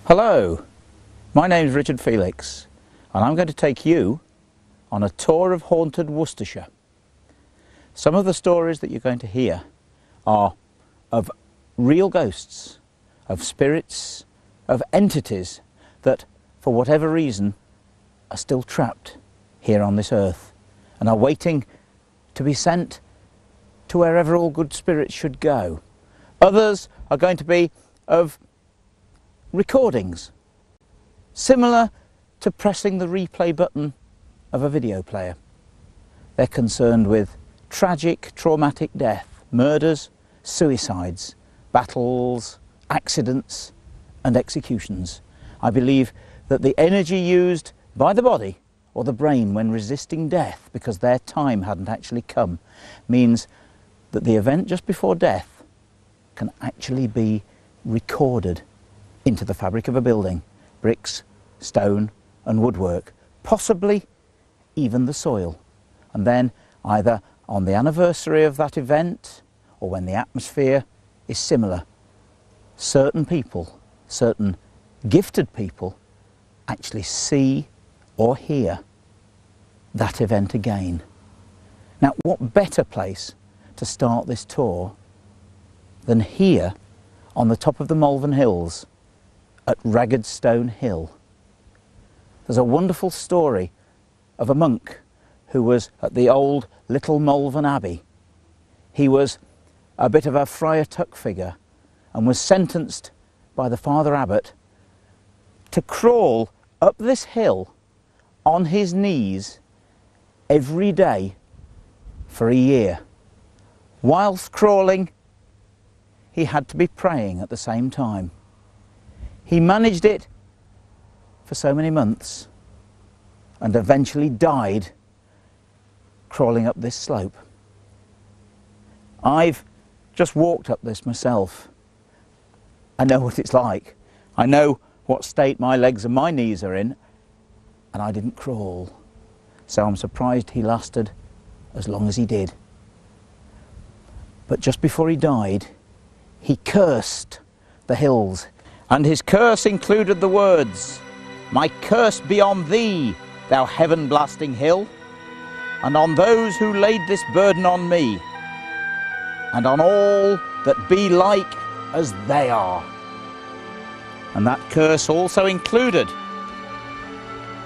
Hello, my name is Richard Felix and I'm going to take you on a tour of haunted Worcestershire. Some of the stories that you're going to hear are of real ghosts, of spirits, of entities that for whatever reason are still trapped here on this earth and are waiting to be sent to wherever all good spirits should go. Others are going to be of recordings, similar to pressing the replay button of a video player. They're concerned with tragic, traumatic death, murders, suicides, battles, accidents and executions. I believe that the energy used by the body or the brain when resisting death because their time hadn't actually come means that the event just before death can actually be recorded into the fabric of a building, bricks, stone and woodwork, possibly even the soil. And then either on the anniversary of that event or when the atmosphere is similar, certain people, certain gifted people actually see or hear that event again. Now, what better place to start this tour than here on the top of the Malvern Hills at Ragged Stone Hill. There's a wonderful story of a monk who was at the old Little Malvern Abbey. He was a bit of a Friar Tuck figure and was sentenced by the Father Abbot to crawl up this hill on his knees every day for a year. Whilst crawling, he had to be praying at the same time. He managed it for so many months and eventually died crawling up this slope. I've just walked up this myself. I know what it's like. I know what state my legs and my knees are in, and I didn't crawl. So I'm surprised he lasted as long as he did. But just before he died, he cursed the hills. And his curse included the words, "My curse be on thee, thou heaven-blasting hill, and on those who laid this burden on me, and on all that be like as they are." And that curse also included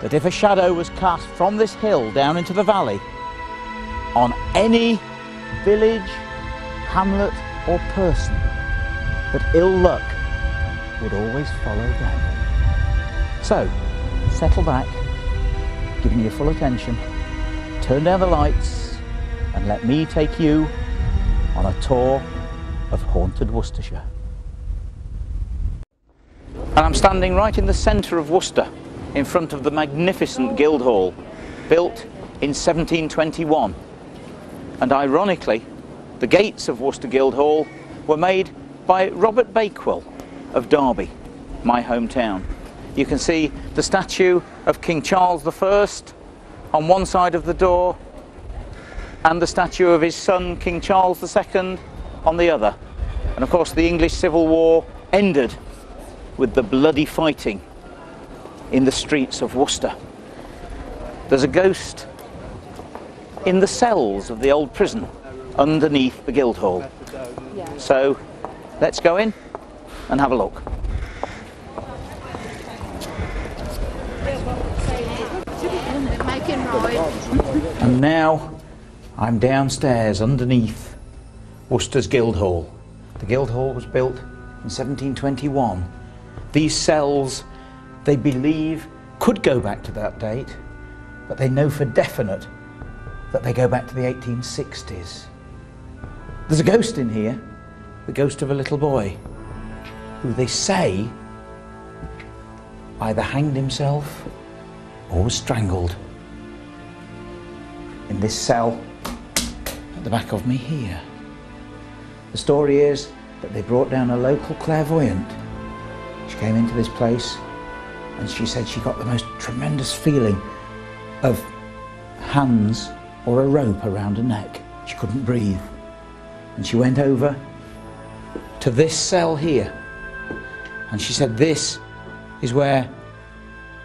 that if a shadow was cast from this hill down into the valley on any village, hamlet or person, that ill luck would always follow them. So, settle back, give me your full attention, turn down the lights and let me take you on a tour of haunted Worcestershire. And I'm standing right in the centre of Worcester, in front of the magnificent Guildhall, built in 1721. And ironically, the gates of Worcester Guildhall were made by Robert Bakewell of Derby, my hometown. You can see the statue of King Charles I on one side of the door and the statue of his son King Charles II on the other. And of course the English Civil War ended with the bloody fighting in the streets of Worcester. There's a ghost in the cells of the old prison underneath the Guildhall. So let's go in and have a look. And now I'm downstairs underneath Worcester's Guildhall. The Guildhall was built in 1721. These cells, they believe, could go back to that date, but they know for definite that they go back to the 1860s. There's a ghost in here, the ghost of a little boy, who they say either hanged himself or was strangled. In this cell at the back of me here. The story is that they brought down a local clairvoyant. She came into this place and she said she got the most tremendous feeling of hands or a rope around her neck. She couldn't breathe. And she went over to this cell here and she said this is where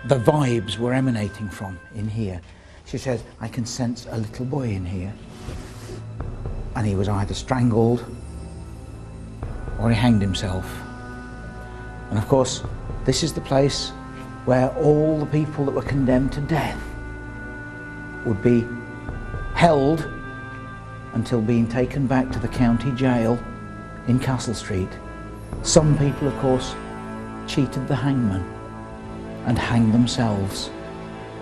the vibes were emanating from, in here. She says, I can sense a little boy in here. And he was either strangled or he hanged himself. And of course, this is the place where all the people that were condemned to death would be held until being taken back to the county jail in Castle Street. Some people, of course, cheated the hangman and hanged themselves.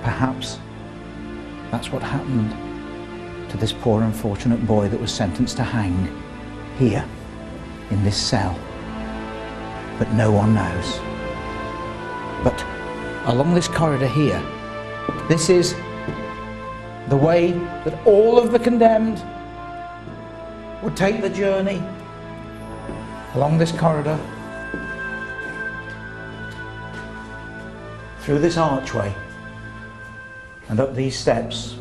Perhaps that's what happened to this poor unfortunate boy that was sentenced to hang here in this cell. But no one knows. But along this corridor here, this is the way that all of the condemned would take the journey along this corridor, through this archway and up these steps.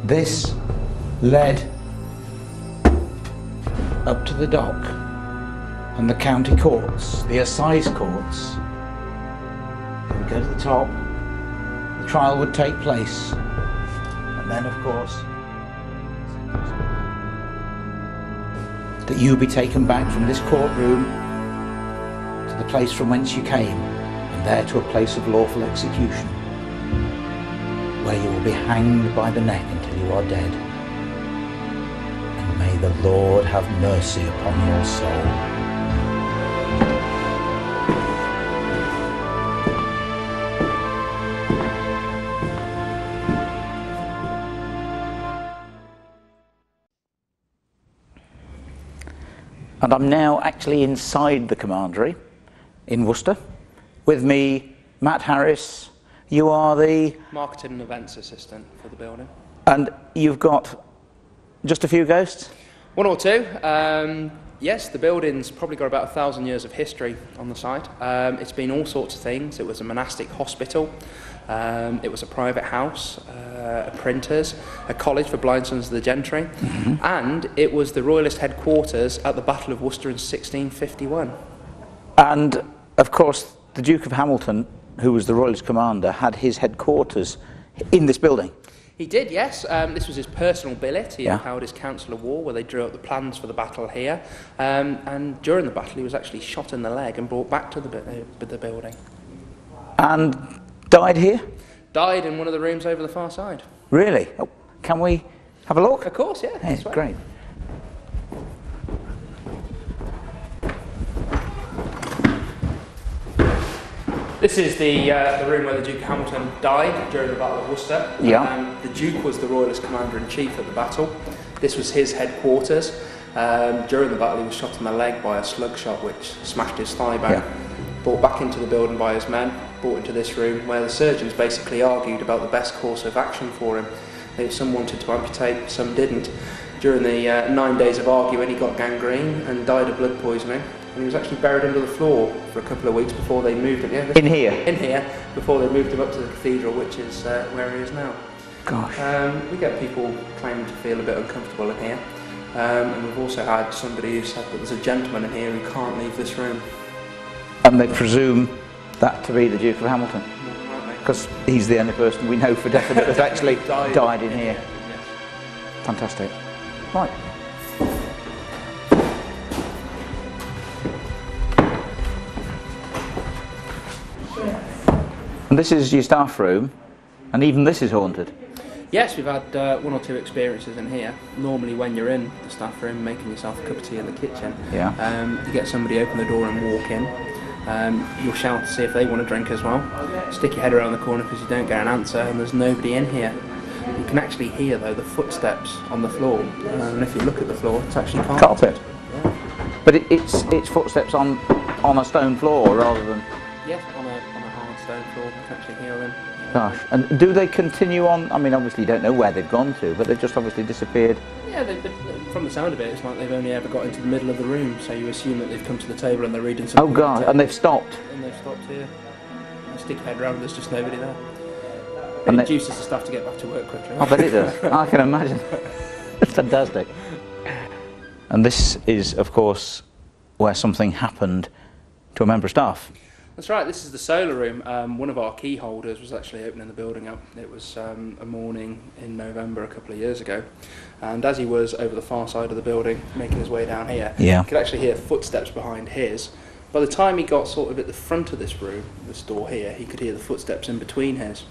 This led up to the dock and the county courts, the assize courts. They would go to the top, the trial would take place, and then of course that you be taken back from this courtroom to the place from whence you came, and there to a place of lawful execution, where you will be hanged by the neck until you are dead. And may the Lord have mercy upon your soul. And I'm now actually inside the commandery in Worcester. With me, Matt Harris. You are the marketing and events assistant for the building. And you've got just a few ghosts? One or two. Yes, the building's probably got about 1,000 years of history on the site. It's been all sorts of things. It was a monastic hospital. It was a private house, a printer's, a college for blind sons of the gentry, and it was the royalist headquarters at the Battle of Worcester in 1651. And of course, the Duke of Hamilton, who was the royalist commander, had his headquarters in this building. He did, yes. This was his personal billet. He held his council of war where they drew up the plans for the battle here. And during the battle, he was actually shot in the leg and brought back to the building. And died here? Died in one of the rooms over the far side. Really? Oh, can we have a look? Of course, yeah. That's great. This is the room where the Duke of Hamilton died during the Battle of Worcester. Yeah. The Duke was the royalist commander-in-chief at the battle. This was his headquarters. During the battle, he was shot in the leg by a slug shot, which smashed his thigh bone. Yeah. Brought back into the building by his men, brought into this room where the surgeons basically argued about the best course of action for him. Some wanted to amputate, some didn't. During the 9 days of arguing, he got gangrene and died of blood poisoning. And he was actually buried under the floor for a couple of weeks before they moved him. Yeah, in here? In here, before they moved him up to the cathedral, which is where he is now. Gosh. We get people claiming to feel a bit uncomfortable in here. And we've also had somebody who said that there's a gentleman in here who can't leave this room. And they presume that to be the Duke of Hamilton? Because he's the only person we know for definite that's actually died in here. Yes. Fantastic. Right. And this is your staff room, and even this is haunted. Yes, we've had one or two experiences in here. Normally when you're in the staff room making yourself a cup of tea in the kitchen, you get somebody open the door and walk in. You'll shout to see if they want a drink as well. Stick your head around the corner because you don't get an answer and there's nobody in here. You can actually hear though the footsteps on the floor, and if you look at the floor it's actually carpet. Yeah. But it's footsteps on a stone floor rather than... Yes, on a hard stone floor, you can actually hear them. Gosh, and do they continue on? I mean, obviously you don't know where they've gone to, but they've just obviously disappeared. Yeah, from the sound of it, it's like they've only ever got into the middle of the room, so you assume that they've come to the table and they're reading something. Oh God, and they've stopped? And they've stopped here. You stick your head around and there's just nobody there. It And induces the staff to get back to work quickly. I bet it does. I can imagine. It's fantastic. And this is, of course, where something happened to a member of staff. That's right, this is the solar room. One of our key holders was actually opening the building up. It was a morning in November a couple of years ago, and as he was over the far side of the building making his way down here, you could actually hear footsteps behind his. By the time he got sort of at the front of this room, this door here, he could hear the footsteps in between his.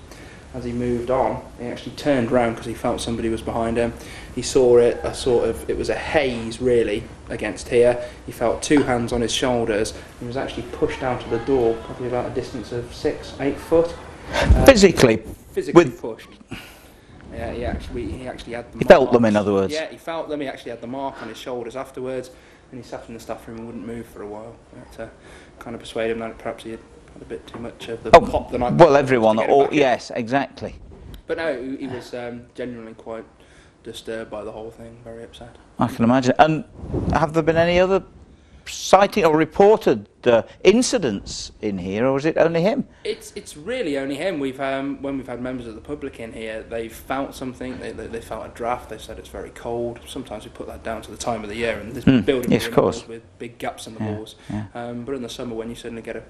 As he moved on, he actually turned round because he felt somebody was behind him. He saw it, it was a haze really against here. He felt two hands on his shoulders. He was actually pushed out of the door, probably about a distance of 6-8 foot. Physically pushed. Yeah, he actually had the marks. He felt them, in other words. Yeah, he felt them. He actually had the mark on his shoulders afterwards, and he sat in the staff room and wouldn't move for a while. We had to kind of persuade him that perhaps he had a bit too much of the pop the night. Well, everyone. Yes, exactly. But no, he was genuinely quite disturbed by the whole thing, very upset. I can imagine. And have there been any other sighting or reported incidents in here, or is it only him? It's really only him. We've when we've had members of the public in here, they've felt something. They felt a draft. They said it's very cold. Sometimes we put that down to the time of the year, and this building is with big gaps in the walls. Yeah. But in the summer, when you suddenly get a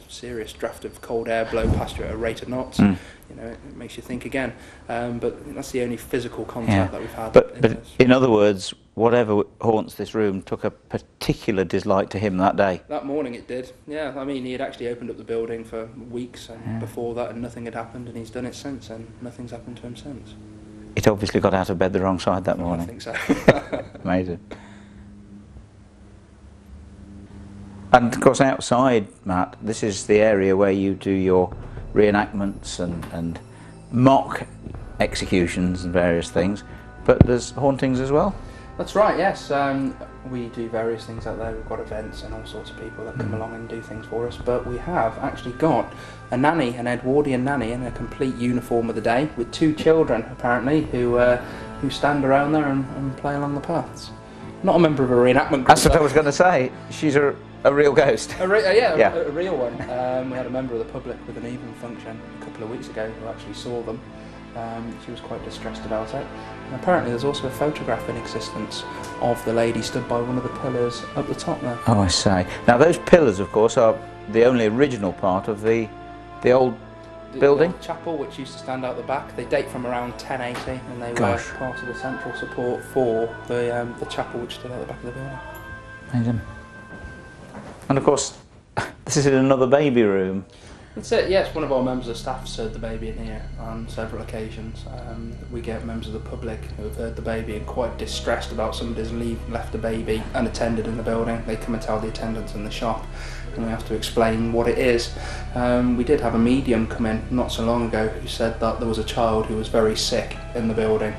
serious draft of cold air blow past you at a rate of knots, it makes you think again. But that's the only physical contact that we've had. But in other words, whatever haunts this room took a particular dislike to him that day. That morning it did, yeah. I mean, he had actually opened up the building for weeks and before that, and nothing had happened, and he's done it since, and nothing's happened to him since. It obviously got out of bed the wrong side that morning. I think so. Amazing. And of course outside, Matt, this is the area where you do your reenactments and mock executions and various things, but there's hauntings as well? That's right, yes. We do various things out there. We've got events and all sorts of people that come along and do things for us, but we have actually got a nanny, an Edwardian nanny in a complete uniform of the day with two children apparently who stand around there and play along the paths. Not a member of a reenactment group. That's what I was going to say. She's a real ghost. A real one. We had a member of the public with an evening function a couple of weeks ago who actually saw them. She was quite distressed about it. And apparently there's also a photograph in existence of the lady stood by one of the pillars up the top there. Oh, I say. Now those pillars, of course, are the only original part of the old building? The chapel, which used to stand out the back. They date from around 1080, and they were part of the central support for the chapel, which stood out the back of the building. Amazing. And of course, this is another baby room. That's it, yes. One of our members of staff has heard the baby in here on several occasions. We get members of the public who have heard the baby and quite distressed about somebody's left a baby unattended in the building. They come and tell the attendants in the shop, and we have to explain what it is. We did have a medium come in not so long ago who said that there was a child who was very sick in the building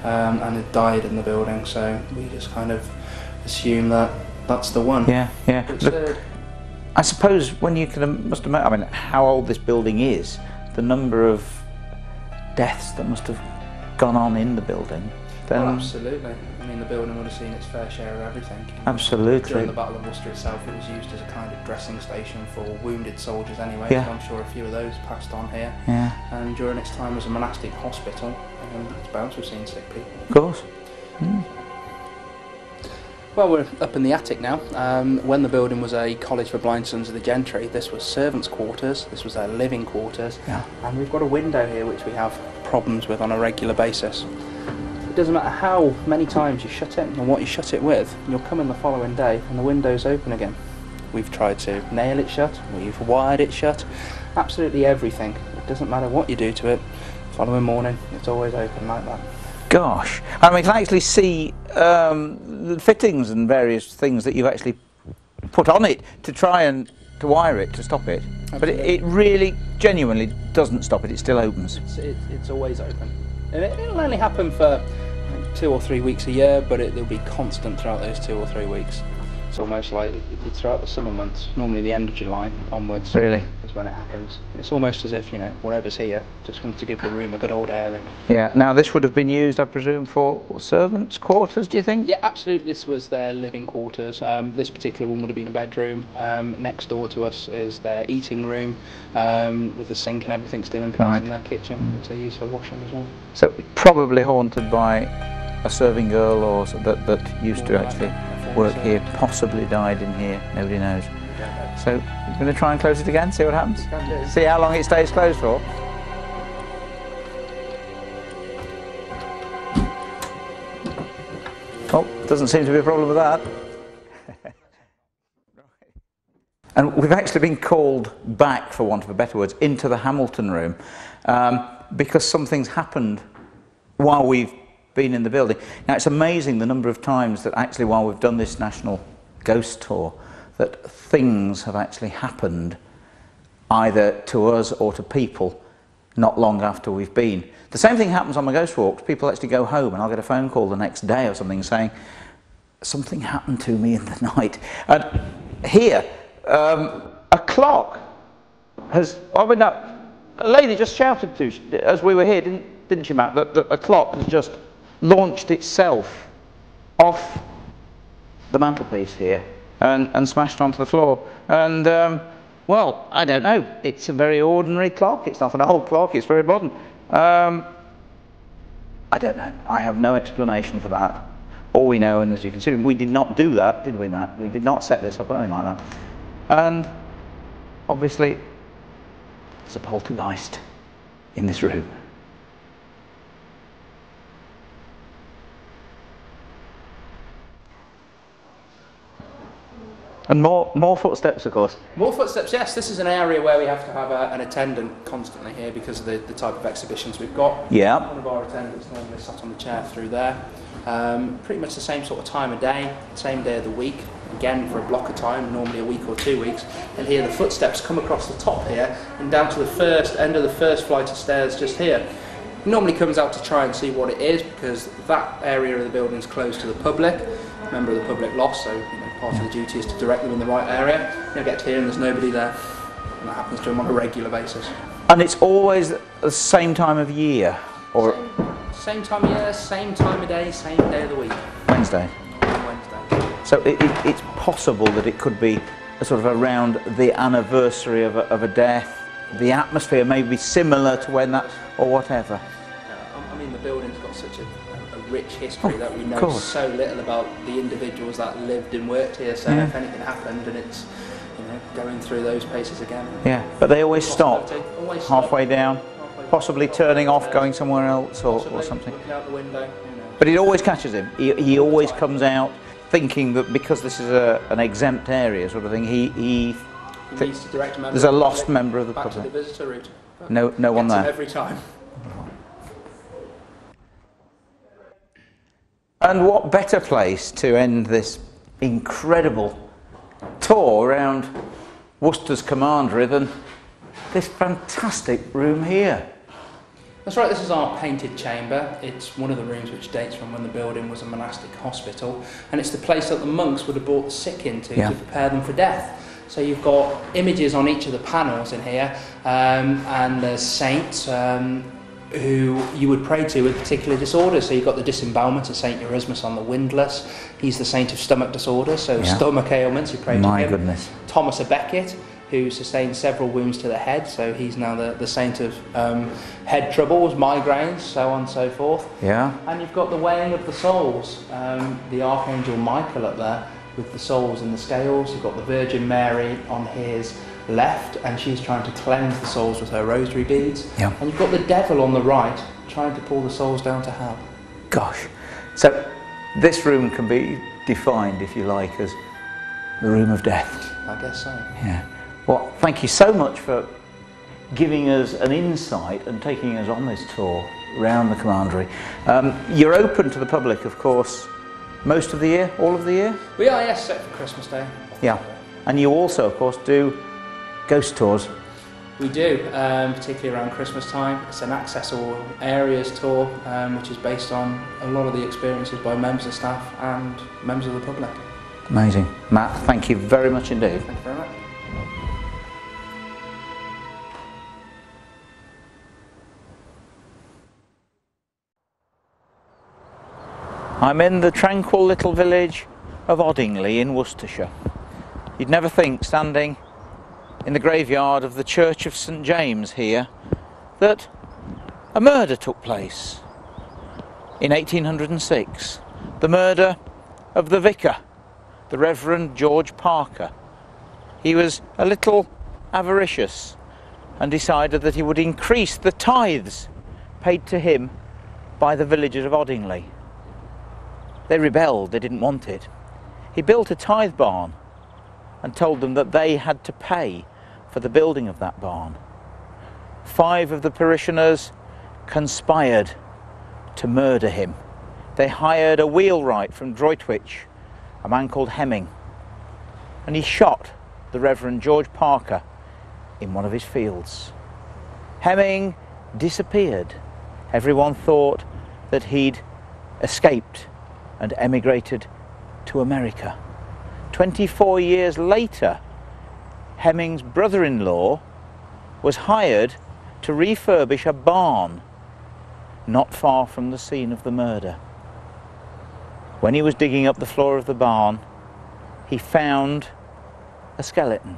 and had died in the building, so we just kind of assume that that's the one. Yeah, yeah. Look, I suppose when you must imagine, I mean, how old this building is, the number of deaths that must have gone on in the building. Then absolutely. I mean, the building would have seen its fair share of everything. Absolutely. During the Battle of Worcester itself, it was used as a kind of dressing station for wounded soldiers anyway, so I'm sure a few of those passed on here. Yeah. And during its time as a monastic hospital, it's bound to have seen sick people. Of course. Mm. Well, we're up in the attic now. When the building was a college for blind sons of the gentry, this was servants' quarters, this was their living quarters, and we've got a window here which we have problems with on a regular basis. It doesn't matter how many times you shut it and what you shut it with, you'll come in the following day and the window's open again. We've tried to nail it shut, we've wired it shut, absolutely everything. It doesn't matter what you do to it, the following morning it's always open like that. Gosh, I mean, I can actually see the fittings and various things that you've actually put on it to try and to wire it to stop it. Absolutely. But it really, genuinely doesn't stop it. It still opens. It's always open, and it'll only happen for 2 or 3 weeks a year, but it'll be constant throughout those 2 or 3 weeks. It's almost like it's throughout the summer months, normally the end of July onwards. Really? Is when it happens. It's almost as if, whatever's here just wants to give the room a good old airing. Yeah, now this would have been used, I presume, for servants' quarters, do you think? Yeah, absolutely. This was their living quarters. This particular one would have been a bedroom. Next door to us is their eating room, with the sink and everything still in place in their kitchen, which they use for washing as well. So probably haunted by a serving girl or that used to actually work here, possibly died in here, nobody knows. So you're going to try and close it again, see what happens? Can do. See how long it stays closed for. Oh, doesn't seem to be a problem with that. And we've actually been called back, for want of a better words, into the Hamilton room because something's happened while we've been in the building. Now, it's amazing the number of times that actually while we've done this national ghost tour that things have actually happened either to us or to people not long after we've been. The same thing happens on my ghost walks. People actually go home and I'll get a phone call the next day or something saying, something happened to me in the night. And here, a clock has, I mean, a lady just shouted to, as we were here, didn't she, Matt, that a clock has just launched itself off the mantelpiece here and smashed onto the floor. And, well, I don't know, it's a very ordinary clock, it's not an old clock, it's very modern. I don't know, I have no explanation for that. All we know, and as you can see, we did not do that, did we, Matt? We did not set this up or anything like that. And obviously, there's a poltergeist in this room. And more footsteps, of course. More footsteps, yes. This is an area where we have to have an attendant constantly here because of the type of exhibitions we've got. Yeah. One of our attendants normally sat on the chair through there. Pretty much the same sort of time of day, same day of the week. Again, for a block of time, normally a week or 2 weeks. And here the footsteps come across the top here and down to the first end of the first flight of stairs just here. Normally comes out to try and see what it is because that area of the building is closed to the public. A member of the public lost, so part of the duty is to direct them in the right area. You'll get here and there's nobody there. And that happens to them on a regular basis. And it's always the same time of year? Or same time of year, same time of day, same day of the week. Wednesday. Wednesday. So it's possible that it could be sort of around the anniversary of a death. The atmosphere may be similar to when that, or whatever. I mean, the building's got such a rich history that we know so little about the individuals that lived and worked here. So if anything happened, and it's going through those paces again. Yeah, but they always stop halfway down, possibly turning off, going somewhere else, or something. Looking out the window. But it always catches him. He always comes out thinking that because this is an exempt area, sort of thing. He needs to direct a member. There's a lost member of the back public. To the visitor route. No one there. Every time. And what better place to end this incredible tour around Worcester's commandery than this fantastic room here? That's right, this is our painted chamber. It's one of the rooms which dates from when the building was a monastic hospital, and it's the place that the monks would have brought the sick into to prepare them for death. So you've got images on each of the panels in here, and there's saints who you would pray to with particular disorders. So you've got the disembowelment of Saint Erasmus on the Windlass. He's the saint of stomach disorders, so stomach ailments, you pray to him. My goodness. Thomas a Becket, who sustained several wounds to the head, so he's now the saint of head troubles, migraines, so on and so forth. Yeah. And you've got the weighing of the souls, the Archangel Michael up there with the souls in the scales. You've got the Virgin Mary on his left, and she's trying to cleanse the souls with her rosary beads. Yeah. And you've got the devil on the right, trying to pull the souls down to hell. Gosh. So this room can be defined, if you like, as the room of death. I guess so. Yeah. Well, thank you so much for giving us an insight and taking us on this tour around the commandery. You're open to the public, of course, most of the year, all of the year? We are, yes, except for Christmas Day. Yeah. And you also, of course, do ghost tours. We do, particularly around Christmas time. It's an Access All Areas tour, which is based on a lot of the experiences by members of staff and members of the public. Amazing. Matt, thank you very much indeed. Thank you very much. I'm in the tranquil little village of Oddingley in Worcestershire. You'd never think, standing in the graveyard of the Church of St James here, that a murder took place in 1806. The murder of the vicar, the Reverend George Parker. he was a little avaricious and decided that he would increase the tithes paid to him by the villagers of Oddingly. They rebelled, they didn't want it. He built a tithe barn and told them that they had to pay for the building of that barn. 5 of the parishioners conspired to murder him. They hired a wheelwright from Droitwich, a man called Hemming, and he shot the Reverend George Parker in one of his fields. Hemming disappeared. Everyone thought that he'd escaped and emigrated to America. 24 years later, Hemming's brother-in-law was hired to refurbish a barn not far from the scene of the murder. When he was digging up the floor of the barn, he found a skeleton.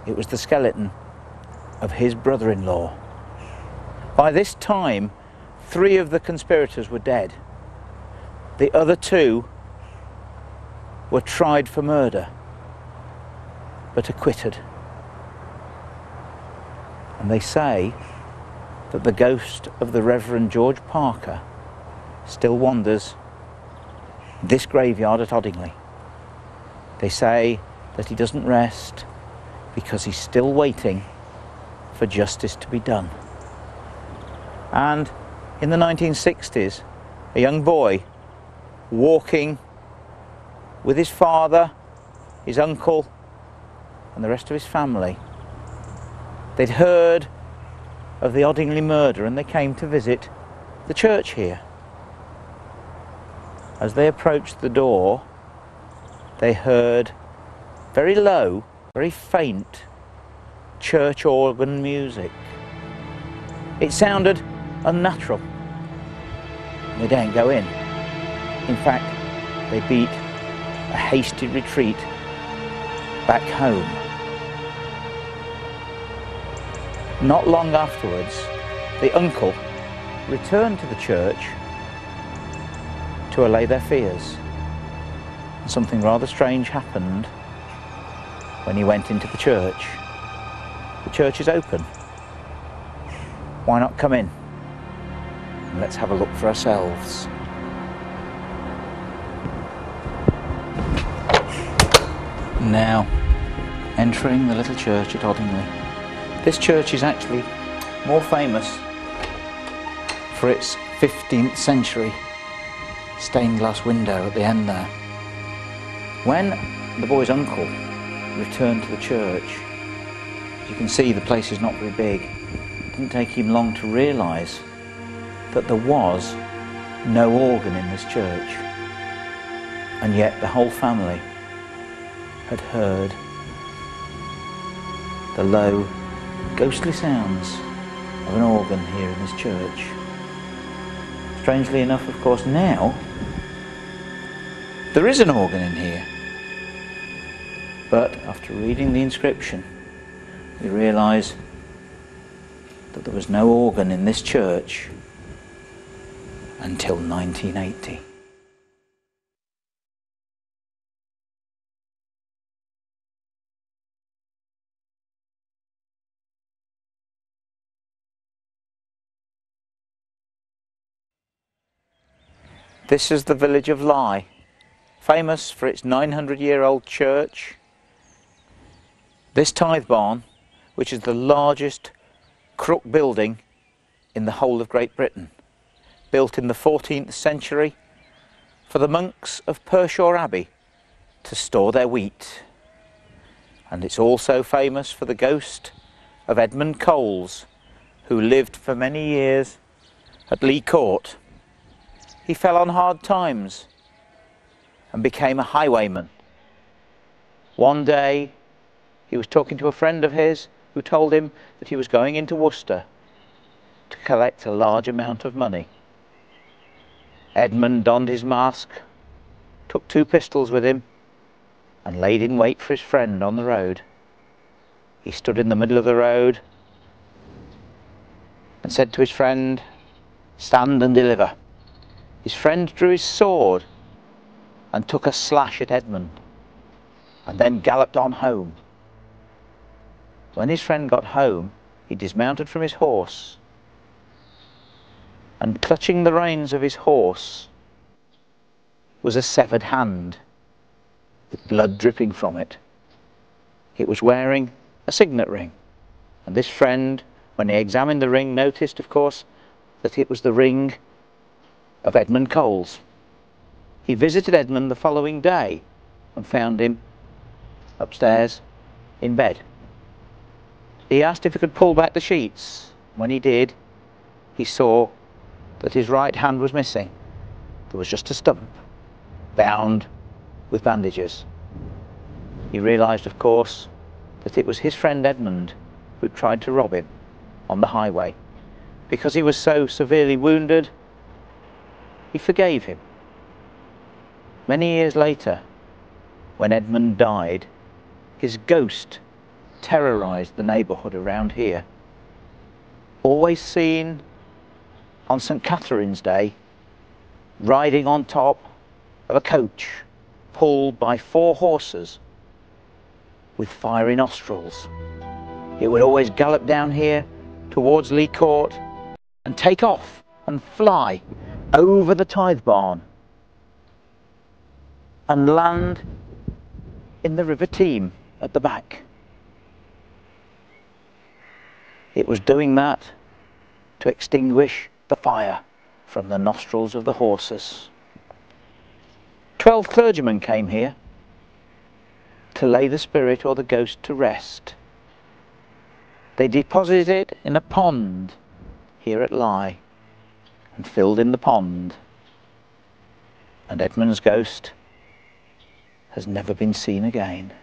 It was the skeleton of his brother-in-law. By this time, 3 of the conspirators were dead. The other 2 were tried for murder, but acquitted. And they say that the ghost of the Reverend George Parker still wanders this graveyard at Oddingly. They say that he doesn't rest because he's still waiting for justice to be done. And in the 1960s, a young boy walking with his father, his uncle, and the rest of his family, they'd heard of the Oddingly murder and they came to visit the church here. As they approached the door, they heard very low, very faint church organ music. It sounded unnatural. They didn't go in. In fact, they beat a hasty retreat back home. Not long afterwards, the uncle returned to the church to allay their fears. And something rather strange happened when he went into the church. The church is open. Why not come in? And let's have a look for ourselves. Now, entering the little church at Oddingly. This church is actually more famous for its 15th century stained glass window at the end there. When the boy's uncle returned to the church, as you can see the place is not very big, it didn't take him long to realise that there was no organ in this church, and yet the whole family had heard the low, ghostly sounds of an organ here in this church. Strangely enough, of course, now there is an organ in here, but after reading the inscription we realise that there was no organ in this church until 1980. This is the village of Lye, famous for its 900-year-old church. This tithe barn, which is the largest cruck building in the whole of Great Britain, built in the 14th century for the monks of Pershore Abbey to store their wheat. And it's also famous for the ghost of Edmund Coles, who lived for many years at Lee Court. He fell on hard times and became a highwayman. One day he was talking to a friend of his who told him that he was going into Worcester to collect a large amount of money. Edmund donned his mask, took 2 pistols with him and laid in wait for his friend on the road. He stood in the middle of the road and said to his friend, "Stand and deliver." His friend drew his sword and took a slash at Edmund. and then galloped on home. When his friend got home, he dismounted from his horse, and clutching the reins of his horse was a severed hand with blood dripping from it. It was wearing a signet ring, and this friend, when he examined the ring, noticed, of course, that it was the ring of Edmund Coles. He visited Edmund the following day and found him upstairs in bed. He asked if he could pull back the sheets. When he did, he saw that his right hand was missing. There was just a stump, bound with bandages. He realised, of course, that it was his friend Edmund who tried to rob him on the highway. Because he was so severely wounded, he forgave him. Many years later, when Edmund died, his ghost terrorised the neighbourhood around here. Always seen on St. Catherine's Day, riding on top of a coach pulled by 4 horses with fiery nostrils. It would always gallop down here towards Lee Court and take off and fly over the tithe barn and land in the River Teme at the back. It was doing that to extinguish the fire from the nostrils of the horses. 12 clergymen came here to lay the spirit or the ghost to rest. They deposited it in a pond here at Lye and filled in the pond, and Edmund's ghost has never been seen again.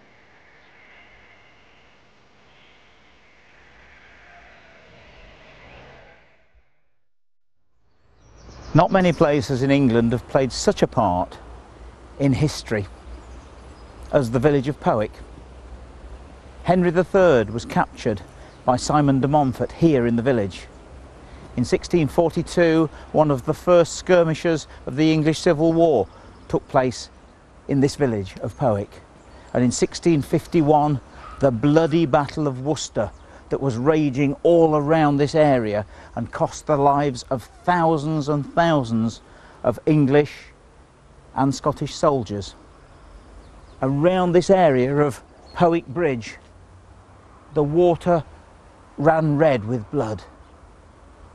Not many places in England have played such a part in history as the village of Powick. Henry III was captured by Simon de Montfort here in the village. In 1642, one of the first skirmishes of the English Civil War took place in this village of Powick. And in 1651, the bloody Battle of Worcester that was raging all around this area and cost the lives of thousands and thousands of English and Scottish soldiers. Around this area of Powick Bridge, the water ran red with blood,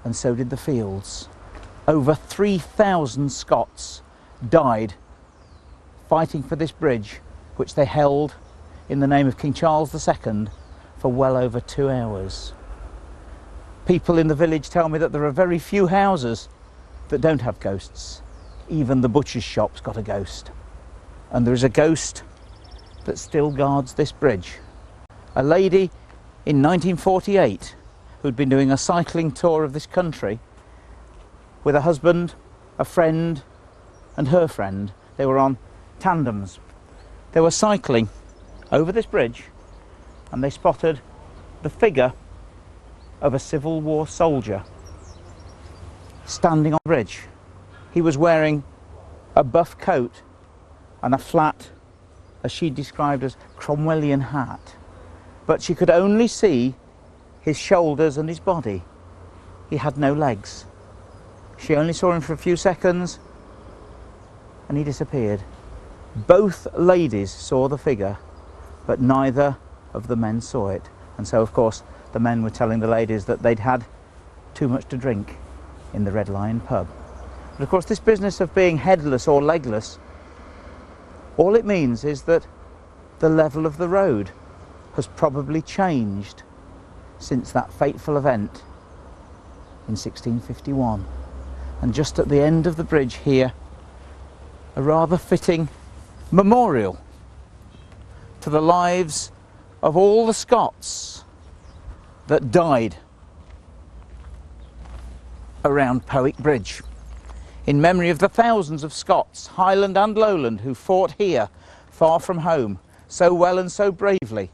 and so did the fields. Over 3,000 Scots died fighting for this bridge, which they held in the name of King Charles II for well over 2 hours. People in the village tell me that there are very few houses that don't have ghosts. Even the butcher's shop's got a ghost. And there is a ghost that still guards this bridge. A lady in 1948 who'd been doing a cycling tour of this country with a husband, a friend and her friend. They were on tandems. They were cycling over this bridge and they spotted the figure of a Civil War soldier standing on the bridge. He was wearing a buff coat and a flat, as she described as, Cromwellian hat. But she could only see his shoulders and his body. He had no legs. She only saw him for a few seconds and he disappeared. Both ladies saw the figure, but neither of the men saw it. And so, of course, the men were telling the ladies that they'd had too much to drink in the Red Lion pub. But of course, this business of being headless or legless, all it means is that the level of the road has probably changed since that fateful event in 1651. And just at the end of the bridge here, a rather fitting memorial to the lives of all the Scots that died around Powick Bridge, in memory of the thousands of Scots, Highland and Lowland, who fought here, far from home, so well and so bravely,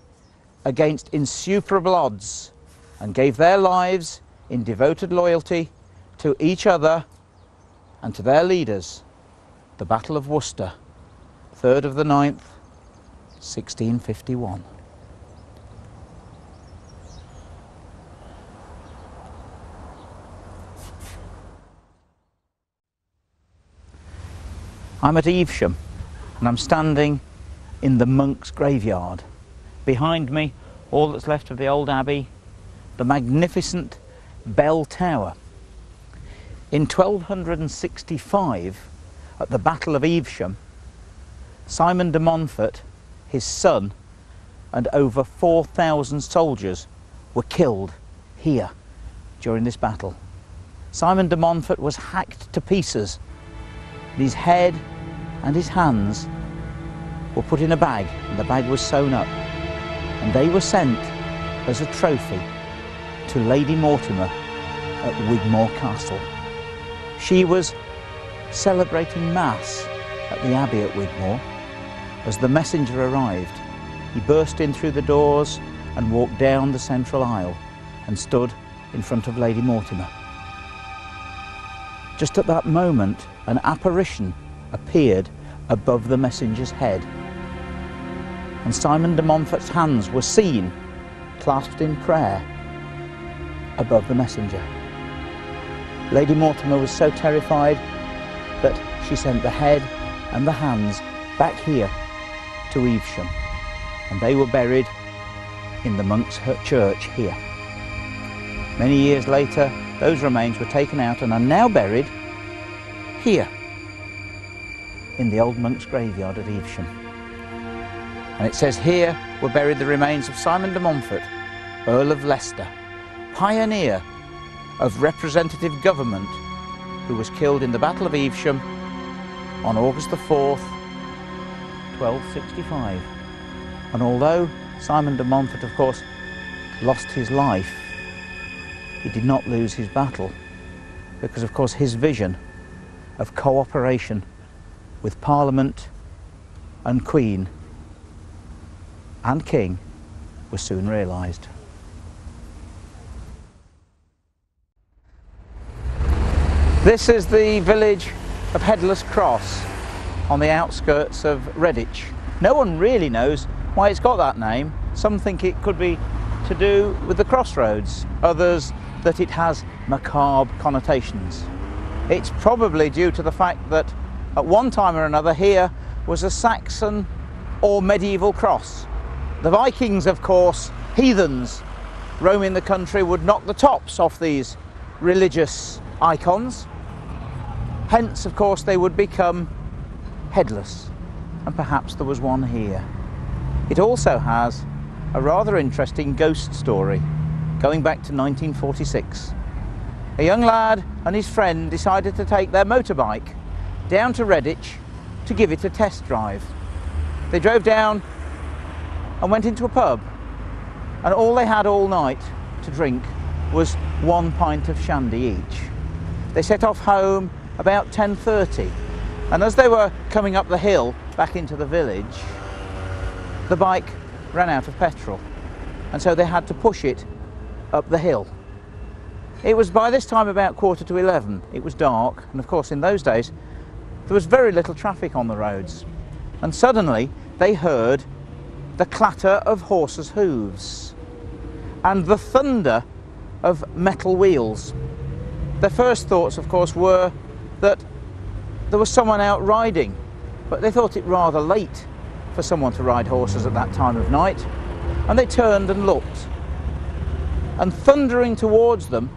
against insuperable odds, and gave their lives in devoted loyalty to each other and to their leaders. The Battle of Worcester, 3rd of the 9th, 1651. I'm at Evesham and I'm standing in the monk's graveyard. Behind me, all that's left of the old abbey, the magnificent bell tower. In 1265, at the Battle of Evesham, Simon de Montfort, his son, and over 4,000 soldiers were killed here during this battle. Simon de Montfort was hacked to pieces. His head and his hands were put in a bag, and the bag was sewn up, and they were sent as a trophy to Lady Mortimer at Wigmore Castle. She was celebrating Mass at the Abbey at Wigmore. As the messenger arrived, he burst in through the doors and walked down the central aisle and stood in front of Lady Mortimer. Just at that moment, an apparition appeared above the messenger's head, and Simon de Montfort's hands were seen clasped in prayer above the messenger. Lady Mortimer was so terrified that she sent the head and the hands back here to Evesham, and they were buried in the monk's church here. Many years later, those remains were taken out and are now buried here in the old monk's graveyard at Evesham. And it says here were buried the remains of Simon de Montfort, Earl of Leicester, pioneer of representative government, who was killed in the Battle of Evesham on August the 4th, 1265. And although Simon de Montfort, of course, lost his life, he did not lose his battle, because, of course, his vision of cooperation with Parliament and Queen and King was soon realised. This is the village of Headless Cross on the outskirts of Redditch. No one really knows why it's got that name. Some think it could be to do with the crossroads, others that it has macabre connotations. It's probably due to the fact that at one time or another here was a Saxon or medieval cross. The Vikings, of course, heathens roaming the country, would knock the tops off these religious icons. Hence, of course, they would become headless, and perhaps there was one here. It also has a rather interesting ghost story going back to 1946. A young lad and his friend decided to take their motorbike down to Redditch to give it a test drive. They drove down and went into a pub, and all they had all night to drink was 1 pint of shandy each. They set off home about 10:30, and as they were coming up the hill back into the village, the bike ran out of petrol, and so they had to push it up the hill. It was by this time about 11:15. It was dark, and of course in those days there was very little traffic on the roads, and suddenly they heard the clatter of horses' hooves and the thunder of metal wheels. Their first thoughts, of course, were that there was someone out riding, but they thought it rather late for someone to ride horses at that time of night, and they turned and looked, and thundering towards them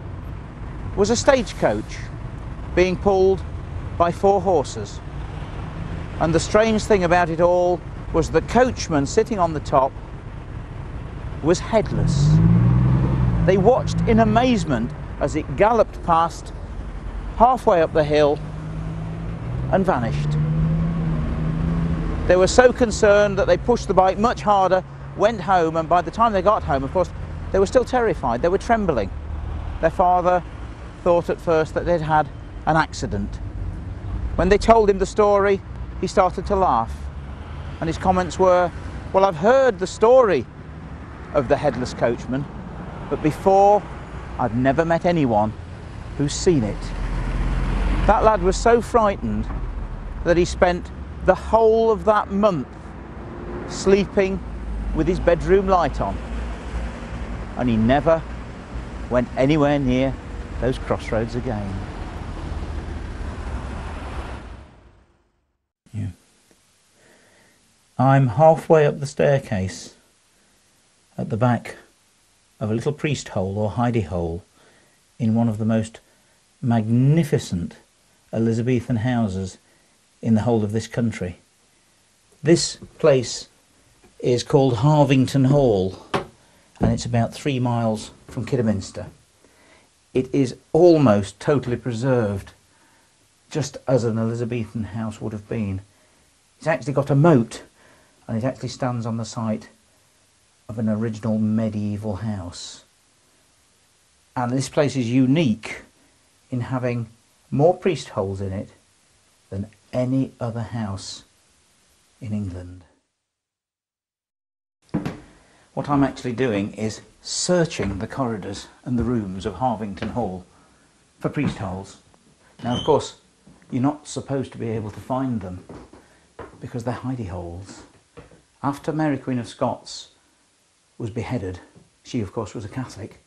was a stagecoach being pulled by 4 horses. And the strange thing about it all was the coachman sitting on the top was headless. They watched in amazement as it galloped past halfway up the hill and vanished. They were so concerned that they pushed the bike much harder, went home, and by the time they got home, of course, they were still terrified. They were trembling. Their father thought at first that they'd had an accident. When they told him the story, he started to laugh, and his comments were, "Well, I've heard the story of the headless coachman, but before I've never met anyone who's seen it." That lad was so frightened that he spent the whole of that month sleeping with his bedroom light on, and he never went anywhere near those crossroads again. Yeah. I'm halfway up the staircase at the back of a little priest hole or hidey hole in one of the most magnificent Elizabethan houses in the whole of this country. This place is called Harvington Hall, and it's about 3 miles from Kidderminster. It is almost totally preserved, just as an Elizabethan house would have been. It's actually got a moat, and it actually stands on the site of an original medieval house. And this place is unique in having more priest holes in it than any other house in England. What I'm actually doing is searching the corridors and the rooms of Harvington Hall for priest holes. Now, of course, you're not supposed to be able to find them because they're hidey holes. After Mary Queen of Scots was beheaded, she of course was a Catholic,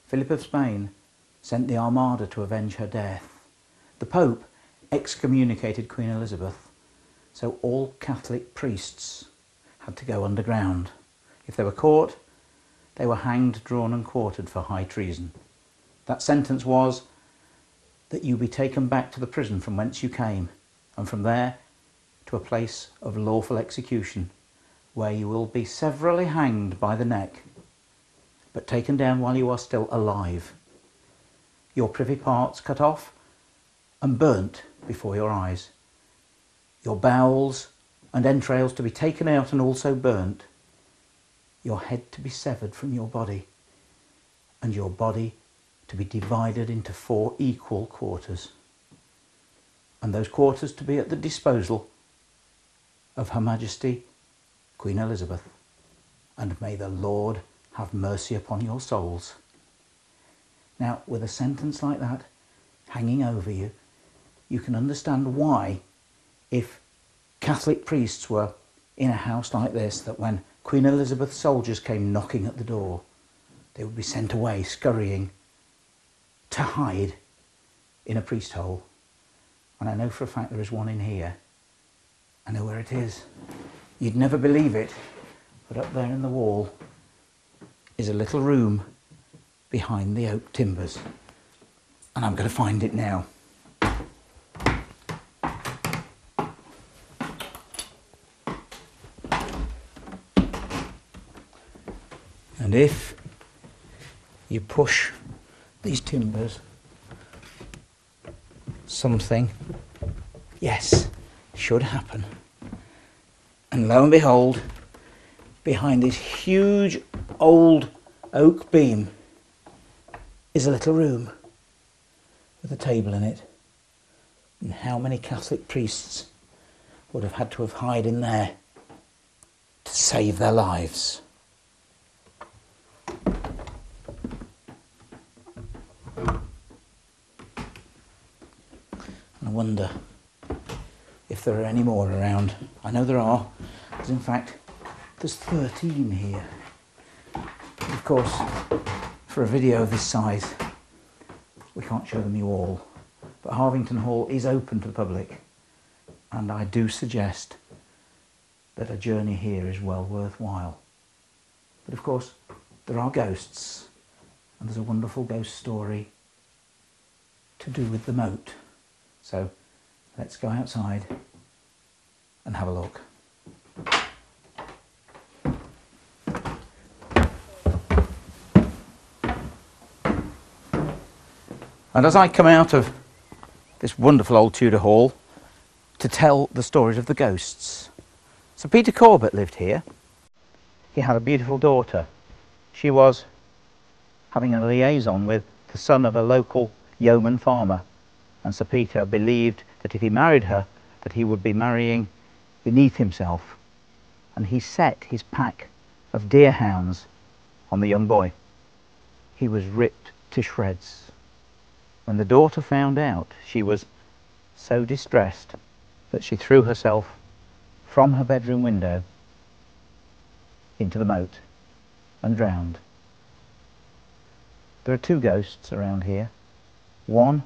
Philip of Spain sent the Armada to avenge her death. The Pope excommunicated Queen Elizabeth, so all Catholic priests had to go underground. If they were caught, they were hanged, drawn and quartered for high treason. That sentence was that you be taken back to the prison from whence you came, and from there to a place of lawful execution, where you will be severally hanged by the neck, but taken down while you are still alive, your privy parts cut off and burnt before your eyes, your bowels and entrails to be taken out and also burnt, your head to be severed from your body, and your body to be divided into 4 equal quarters, and those quarters to be at the disposal of Her Majesty Queen Elizabeth, and may the Lord have mercy upon your souls. Now, with a sentence like that hanging over you, you can understand why, if Catholic priests were in a house like this, that when Queen Elizabeth's soldiers came knocking at the door, they would be sent away scurrying to hide in a priest hole. And I know for a fact there is one in here. I know where it is. You'd never believe it, but up there in the wall is a little room behind the oak timbers, and I'm going to find it now. And if you push these timbers, something, yes, should happen. And lo and behold, behind this huge old oak beam is a little room with a table in it. And how many Catholic priests would have had to have hid in there to save their lives? I wonder if there are any more around. I know there are, because in fact there's 13 here. Of course, for a video of this size, we can't show them you all, but Harvington Hall is open to the public, and I do suggest that a journey here is well worthwhile. But of course, there are ghosts, and there's a wonderful ghost story to do with the moat. So let's go outside and have a look. And as I come out of this wonderful old Tudor hall to tell the stories of the ghosts, Sir Peter Corbett lived here. He had a beautiful daughter. She was having a liaison with the son of a local yeoman farmer, and Sir Peter believed that if he married her, that he would be marrying beneath himself, and he set his pack of deerhounds on the young boy. He was ripped to shreds. When the daughter found out, she was so distressed that she threw herself from her bedroom window into the moat and drowned. There are two ghosts around here. One,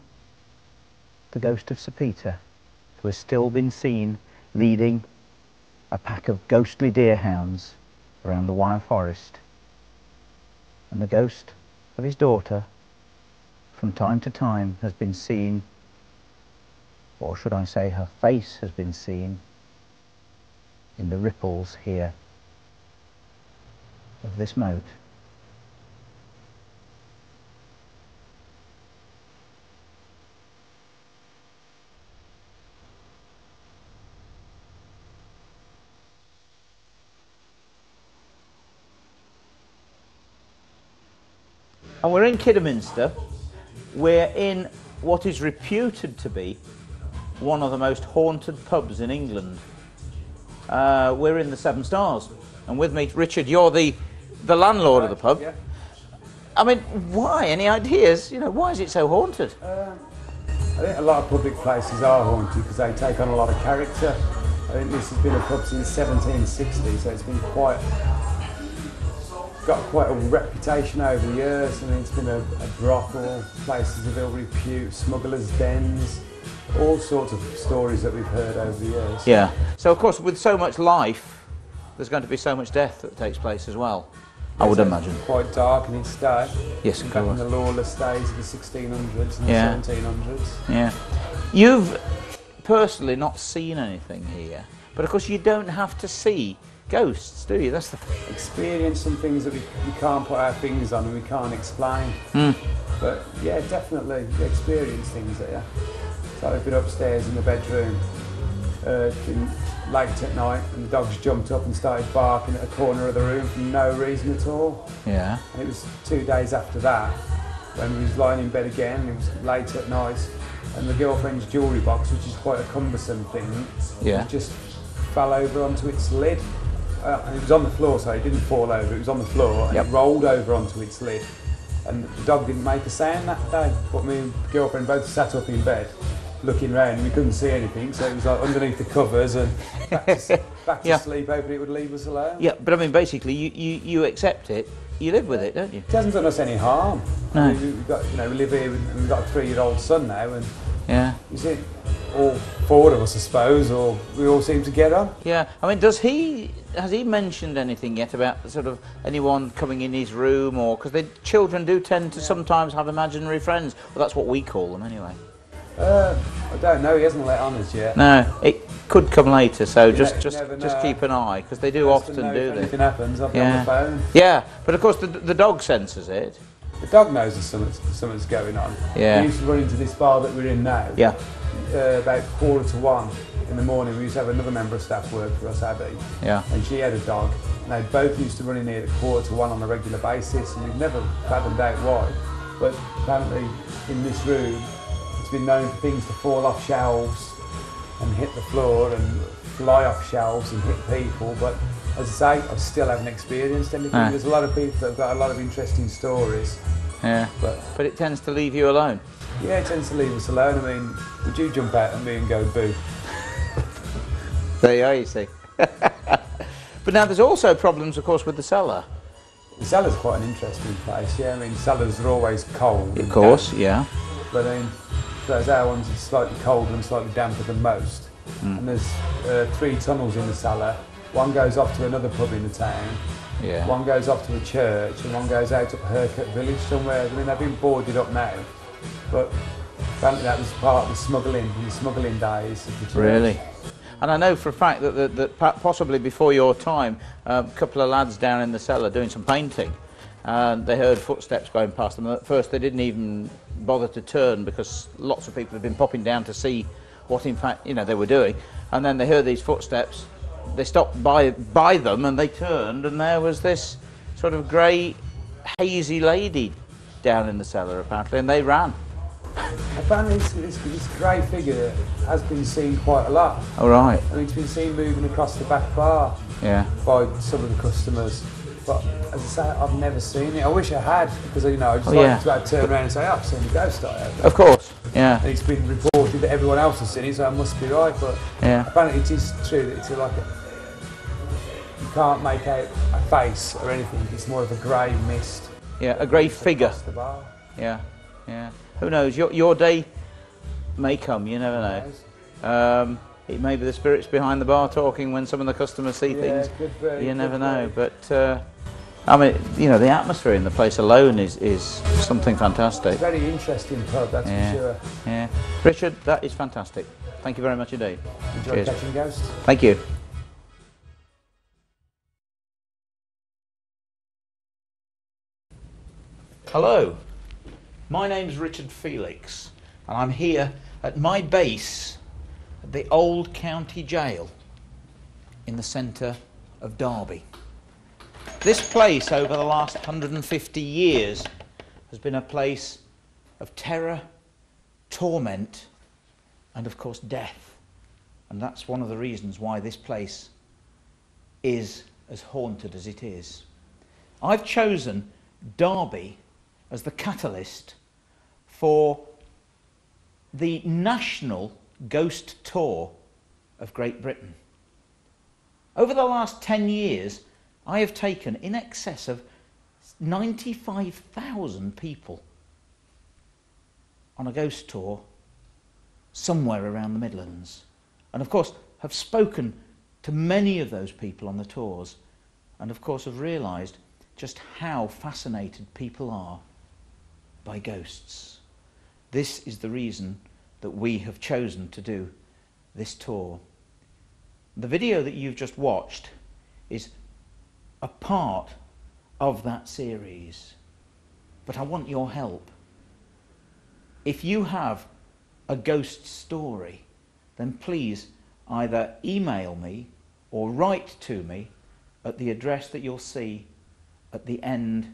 the ghost of Sir Peter, who has still been seen leading a pack of ghostly deerhounds around the Wyre Forest. And the ghost of his daughter, from time to time, has been seen, or should I say her face has been seen, in the ripples here of this moat. And we're in Kidderminster. We're in what is reputed to be one of the most haunted pubs in England. We're in the Seven Stars, and with me, Richard, you're the landlord of the pub. Yeah. I mean, why? Any ideas? You know, why is it so haunted? I think a lot of public places are haunted because they take on a lot of character. I think this has been a pub since 1760, so it's been got quite a reputation over the years. I mean, it's been a brothel, places of ill repute, smugglers' dens, all sorts of stories that we've heard over the years. Yeah. So, of course, with so much life, there's going to be so much death that takes place as well, I would imagine. It's quite dark in its day. Yes, of course. Back in the lawless days of the 1600s and the 1700s. Yeah. You've personally not seen anything here, but of course you don't have to see ghosts, do you? That's the experience some things that we can't put our fingers on and we can't explain. But yeah, definitely we experience things here. So I've been upstairs in the bedroom late at night, and the dogs jumped up and started barking at a corner of the room for no reason at all. Yeah. And it was 2 days after that when we was lying in bed again. It was late at night, and the girlfriend's jewellery box, which is quite a cumbersome thing, just fell over onto its lid. And it was on the floor, so it didn't fall over, it was on the floor, and it rolled over onto its lid. And the dog didn't make a sound that day, but me and girlfriend both sat up in bed, looking round, and we couldn't see anything, so it was like underneath the covers and back to sleep, hoping it would leave us alone. Yeah, but I mean, basically, you accept it, you live with it, don't you? It hasn't done us any harm. No. I mean, we've got, we live here, and we've got a 3-year-old son now, and you see, all 4 of us, I suppose, or we all seem to get on. Yeah, I mean, has he mentioned anything yet about sort of anyone coming in his room, or because the children do tend to sometimes have imaginary friends? Well, that's what we call them anyway. I don't know. He hasn't let on us yet. No, it could come later. So just keep an eye, because they do often do this. If anything happens, I'll be on the phone. Yeah, but of course the dog senses it. The dog knows there's something's going on. Yeah. We used to run into this bar that we're in now. Yeah. About 1:45 in the morning, we used to have another member of staff work for us, Abby. Yeah. And she had a dog. And they both used to run in here at 1:45 on a regular basis, and we've never fathomed out why. But apparently, in this room, it's been known for things to fall off shelves and hit the floor and fly off shelves and hit people. But as I say, I still haven't experienced anything. There's a lot of people that have got a lot of interesting stories. Yeah. But it tends to leave you alone. Yeah, it tends to leave us alone. I mean, would you jump out at me and go boo? There you are, you see. But now there's also problems, of course, with the cellar. The cellar's quite an interesting place, yeah. I mean, cellars are always cold. Of course, yeah. But I mean, those our ones are slightly colder and slightly damper than most. And there's 3 tunnels in the cellar. One goes off to another pub in the town. Yeah. One goes off to a church, and one goes out up Hercote Village somewhere. I mean, they've been boarded up now. But apparently that was part of the smuggling days of the church. Really? And I know for a fact that possibly before your time, a couple of lads down in the cellar doing some painting, they heard footsteps going past them. At first they didn't even bother to turn, because lots of people had been popping down to see what in fact they were doing. And then they heard these footsteps, they stopped by them, and they turned, and there was this sort of grey, hazy lady down in the cellar apparently, and they ran. Apparently this grey figure has been seen quite a lot. Oh, right. I mean, it's been seen moving across the back bar by some of the customers. But as I say, I've never seen it. I wish I had, because I just like to turn around and say, I've seen the ghost out there. Of course, yeah. And it's been reported that everyone else has seen it, so I must be right. But apparently it is true that it's like you can't make out a face or anything. It's more of a grey mist. Yeah, a grey figure. Across the bar. Yeah, yeah. Who knows? Your day may come. You never know. It may be the spirits behind the bar talking when some of the customers see things. Could be, you never know. But I mean, you know, the atmosphere in the place alone is something fantastic. It's a very interesting pub, that's for sure. Yeah, Richard, that is fantastic. Thank you very much indeed. Enjoy catching ghosts. Thank you. Hello, my name's Richard Felix, and I'm here at my base at the old county jail in the centre of Derby. This place over the last 150 years has been a place of terror, torment, and of course death. And that's one of the reasons why this place is as haunted as it is. I've chosen Derby as the catalyst for the national ghost tour of Great Britain. Over the last 10 years, I have taken in excess of 95,000 people on a ghost tour somewhere around the Midlands. And of course, have spoken to many of those people on the tours, and of course have realised just how fascinated people are by ghosts. This is the reason that we have chosen to do this tour. The video that you've just watched is a part of that series, but I want your help. If you have a ghost story, then please either email me or write to me at the address that you'll see at the end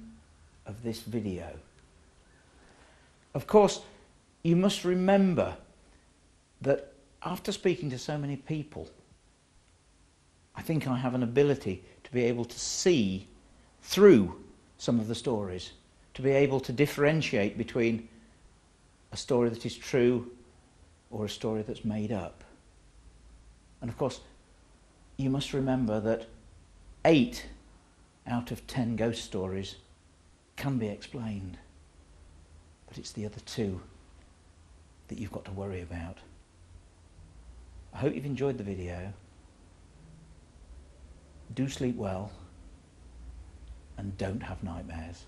of this video. Of course, you must remember that after speaking to so many people, I think I have an ability to be able to see through some of the stories, to be able to differentiate between a story that is true or a story that's made up. And of course, you must remember that 8 out of 10 ghost stories can be explained, but it's the other 2 that you've got to worry about. I hope you've enjoyed the video. Do sleep well and don't have nightmares.